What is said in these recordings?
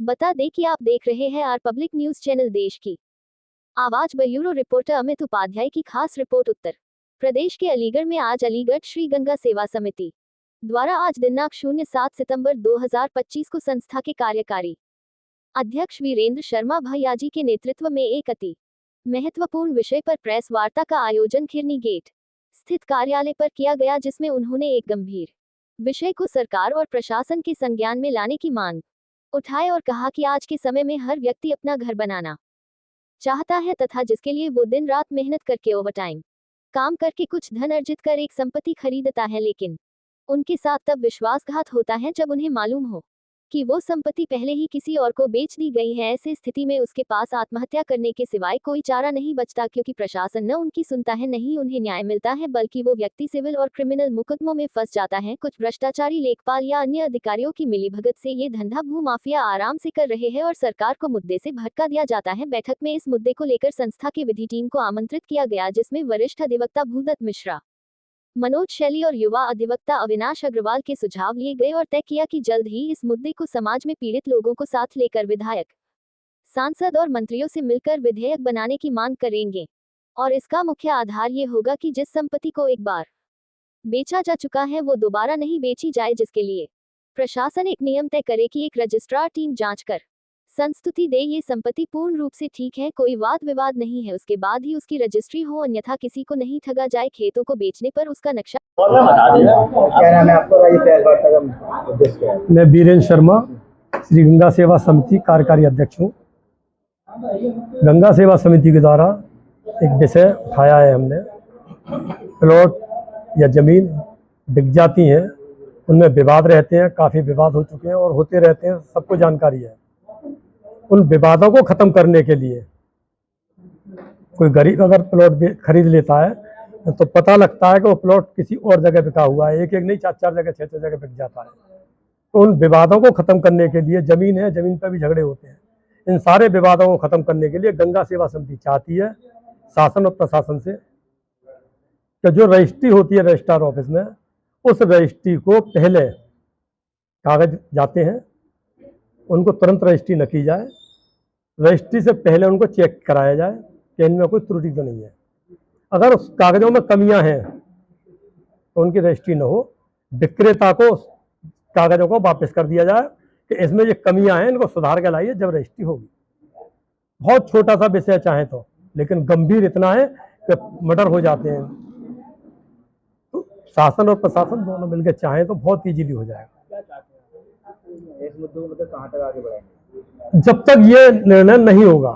बता दें कि आप देख रहे हैं आर पब्लिक न्यूज चैनल देश की आवाज। ब्यूरो रिपोर्टर अमित उपाध्याय की खास रिपोर्ट। उत्तर प्रदेश के अलीगढ़ में आज अलीगढ़ श्री गंगा सेवा समिति द्वारा आज दिनांक 07 सितंबर 2025 को संस्था के कार्यकारी अध्यक्ष वीरेंद्र शर्मा भैयाजी के नेतृत्व में एक अति महत्वपूर्ण विषय पर प्रेस वार्ता का आयोजन खिरनी गेट स्थित कार्यालय पर किया गया, जिसमें उन्होंने एक गंभीर विषय को सरकार और प्रशासन के संज्ञान में लाने की मांग उठाए और कहा कि आज के समय में हर व्यक्ति अपना घर बनाना चाहता है तथा जिसके लिए वो दिन रात मेहनत करके ओवरटाइम काम करके कुछ धन अर्जित कर एक संपत्ति खरीदता है, लेकिन उनके साथ तब विश्वासघात होता है जब उन्हें मालूम हो कि वो संपत्ति पहले ही किसी और को बेच दी गई है। ऐसी स्थिति में उसके पास आत्महत्या करने के सिवाय कोई चारा नहीं बचता, क्योंकि प्रशासन न उनकी सुनता है, नहीं उन्हें न्याय मिलता है, बल्कि वो व्यक्ति सिविल और क्रिमिनल मुकदमों में फंस जाता है। कुछ भ्रष्टाचारी लेखपाल या अन्य अधिकारियों की मिलीभगत से ये धंधा भूमाफिया आराम से कर रहे हैं और सरकार को मुद्दे से भटका दिया जाता है। बैठक में इस मुद्दे को लेकर संस्था की विधि टीम को आमंत्रित किया गया, जिसमें वरिष्ठ अधिवक्ता भूदत्त मिश्रा, मनोज शैली और युवा अधिवक्ता अविनाश अग्रवाल के सुझाव लिए गए और तय किया कि जल्द ही इस मुद्दे को समाज में पीड़ित लोगों को साथ लेकर विधायक, सांसद और मंत्रियों से मिलकर विधेयक बनाने की मांग करेंगे। और इसका मुख्य आधार ये होगा कि जिस संपत्ति को एक बार बेचा जा चुका है वो दोबारा नहीं बेची जाए, जिसके लिए प्रशासन एक नियम तय करे कि एक रजिस्ट्रार टीम जांच कर संस्तुति दे ये संपत्ति पूर्ण रूप से ठीक है, कोई वाद विवाद नहीं है, उसके बाद ही उसकी रजिस्ट्री हो, अन्यथा किसी को नहीं ठगा जाए। खेतों को बेचने पर उसका नक्शा। क्या नाम है आपका? मैं वीरेंद्र शर्मा, श्री गंगा सेवा समिति कार्यकारी अध्यक्ष हूँ। गंगा सेवा समिति के द्वारा एक विषय उठाया है हमने। प्लॉट या जमीन बिक जाती हैं, उनमें विवाद रहते हैं, काफ़ी विवाद हो चुके हैं और होते रहते हैं, सबको जानकारी है। उन विवादों को ख़त्म करने के लिए कोई गरीब अगर प्लॉट खरीद लेता है तो पता लगता है कि वो प्लॉट किसी और जगह बिका हुआ है, एक एक नहीं 4-4 जगह 6-6 जगह बिक जाता है। तो उन विवादों को ख़त्म करने के लिए, जमीन है, जमीन पर भी झगड़े होते हैं, इन सारे विवादों को ख़त्म करने के लिए गंगा सेवा समिति चाहती है शासन और प्रशासन से कि जो रजिस्ट्री होती है रजिस्ट्रार ऑफिस में, उस रजिस्ट्री को पहले कागज जाते हैं, उनको तुरंत रजिस्ट्री न की जाए। रजिस्ट्री से पहले उनको चेक कराया जाए कि इनमें कोई त्रुटि तो नहीं है। अगर उस कागजों में कमियां हैं तो उनकी रजिस्ट्री न हो, विक्रेता को कागजों को वापस कर दिया जाए कि इसमें ये कमियां हैं, इनको सुधार के लाइए, जब रजिस्ट्री होगी। बहुत छोटा सा विषय चाहे तो, लेकिन गंभीर इतना है कि मर्डर हो जाते हैं। तो शासन और प्रशासन दोनों मिलकर चाहें तो बहुत इजीली हो जाएगा। इस मुद्दे को मतलब कहाँ तक आगे बढ़ाएंगे? जब तक ये निर्णय नहीं होगा,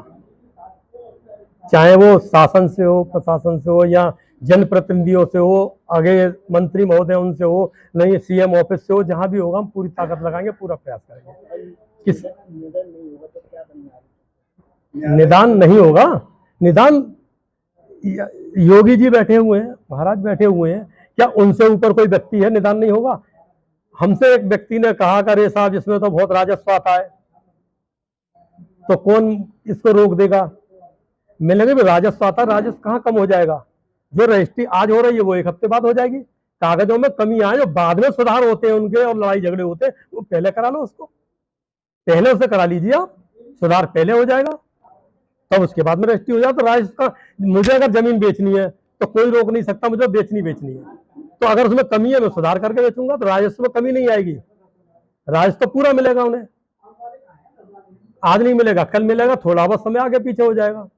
चाहे वो शासन से हो, प्रशासन से हो, या जनप्रतिनिधियों से हो, आगे मंत्री महोदय उनसे हो, नहीं सीएम ऑफिस से हो, जहां भी होगा हम पूरी ताकत लगाएंगे, पूरा प्रयास करेंगे। किस निदान नहीं होगा? निदान योगी जी बैठे हुए हैं, महाराज बैठे हुए हैं, क्या उनसे ऊपर कोई व्यक्ति है? निदान नहीं होगा। हमसे एक व्यक्ति ने कहा करे साहब इसमें तो बहुत राजस्व आता है, तो कौन इसको रोक देगा? मिलेंगे भी राजस्व आता है, राजस्व कहाँ कम हो जाएगा? जो रजिस्ट्री आज हो रही है वो एक हफ्ते बाद हो जाएगी। कागजों में कमी आए जो बाद में सुधार होते हैं उनके और लड़ाई झगड़े होते हैं, वो पहले करा लो, उसको पहले उसे करा लीजिए आप, सुधार पहले हो जाएगा, तब उसके बाद में रजिस्ट्री हो जाए। तो राजस्व का मुझे अगर जमीन बेचनी है तो कोई रोक नहीं सकता, मुझे बेचनी है, तो अगर उसमें कमी है मैं सुधार करके बेचूंगा, तो राजस्व में कमी नहीं आएगी, राजस्व तो पूरा मिलेगा उन्हें। आज नहीं मिलेगा, कल मिलेगा, थोड़ा बहुत समय आगे पीछे हो जाएगा,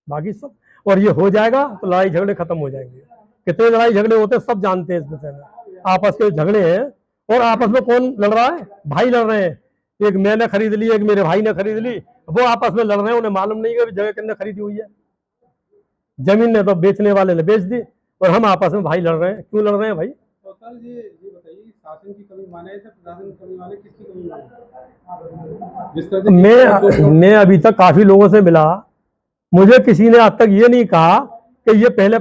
बाकी सब, और ये हो जाएगा तो लड़ाई झगड़े खत्म हो जाएंगे। कितने लड़ाई झगड़े होते हैं सब जानते हैं इस विषय में। आपस के झगड़े हैं, और आपस में कौन लड़ रहा है? भाई लड़ रहे हैं, एक मैंने खरीद ली, एक मेरे भाई ने खरीद ली, वो आपस में लड़ रहे हैं, उन्हें मालूम नहीं है जगह किसने खरीदी हुई है। जमीन ने तो बेचने वाले ने बेच दी, और हम आपस में भाई लड़ रहे हैं। क्यों लड़ रहे हैं भाई? तो सर ये बताइए, शासन की कमी माने या प्रशासन की कमी माने, किसकी कमी माने? जिस तरह से मैं अभी तक काफी लोगों से मिला, मुझे किसी ने आज तक ये नहीं कहा कि ये पहले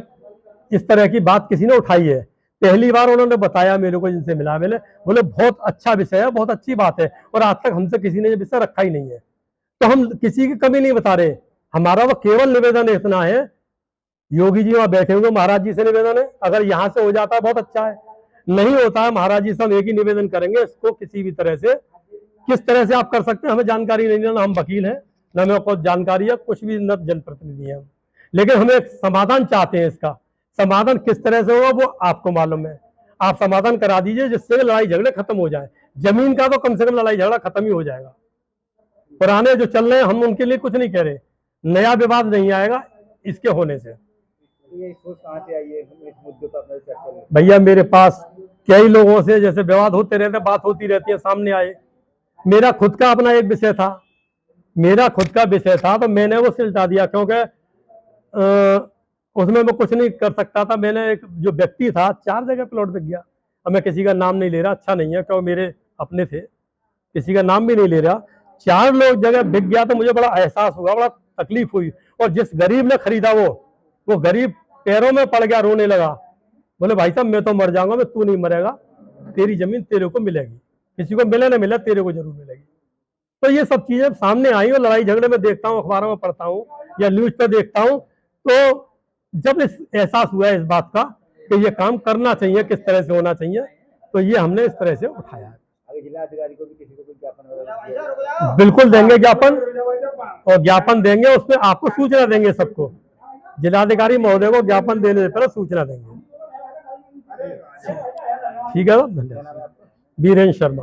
इस तरह की बात किसी ने उठाई है। पहली बार उन्होंने बताया मेरे को, जिनसे मिला मैंने, बोले बहुत अच्छा विषय है, बहुत अच्छी बात है, और आज तक हमसे किसी ने ये विषय रखा ही नहीं है। तो हम किसी की कमी नहीं बता रहे, हमारा वो केवल निवेदन इतना है, योगी जी वहां बैठे हुए, महाराज जी से निवेदन है, अगर यहाँ से हो जाता है बहुत अच्छा है, नहीं होता है महाराज जी से हम एक ही निवेदन करेंगे, इसको किसी भी तरह से किस तरह से आप कर सकते हैं हमें जानकारी नहीं है, ना हम वकील हैं, ना मेरे को जानकारी है, कुछ भी, न जनप्रतिनिधि है। लेकिन हमें एक समाधान चाहते हैं, इसका समाधान किस तरह से होगा वो आपको मालूम है। आप समाधान करा दीजिए जिससे लड़ाई झगड़े खत्म हो जाए। जमीन का तो कम से कम लड़ाई झगड़ा खत्म ही हो जाएगा। पुराने जो चल रहे हैं हम उनके लिए कुछ नहीं कह रहे, नया विवाद नहीं आएगा इसके होने से। ये सोच कहाँ से आई है इस मुद्दे पर अपने चर्चा में? भैया मेरे पास कई लोगों से जैसे विवाद होते रहते, बात होती रहती है, सामने आए। मेरा खुद का अपना एक विषय था, तो मैंने वो सिलटा दिया, क्योंकि उसमें मैं कुछ नहीं कर सकता था। मैंने एक जो व्यक्ति था 4 जगह प्लॉट बिक गया। अब मैं किसी का नाम नहीं ले रहा, अच्छा नहीं है, क्योंकि मेरे अपने थे, किसी का नाम भी नहीं ले रहा। 4 लोग जगह बिक गया तो मुझे बड़ा एहसास हुआ, बड़ा तकलीफ हुई। और जिस गरीब ने खरीदा वो गरीब पैरों में पड़ गया, रोने लगा, बोले भाई साहब मैं तो मर जाऊंगा, मैं, तू नहीं मरेगा, तेरी जमीन तेरे को मिलेगी, किसी को मिले ना मिले तेरे को जरूर मिलेगी। तो ये सब चीजें सामने आई और लड़ाई झगड़े में देखता हूँ, अखबारों में पढ़ता हूँ या न्यूज पर देखता हूँ, तो जब इस एहसास हुआ है इस बात का कि ये काम करना चाहिए, किस तरह से होना चाहिए, तो ये हमने इस तरह से उठाया है। अगर जिला अधिकारी को भी किसी को कोई ज्ञापन वगैरह बिल्कुल देंगे ज्ञापन, और ज्ञापन देंगे, उसमें आपको सूचना देंगे सबको। जिलाधिकारी महोदय को ज्ञापन देने से पहले सूचना देंगे। ठीक है, धन्यवाद। वीरेंद्र शर्मा।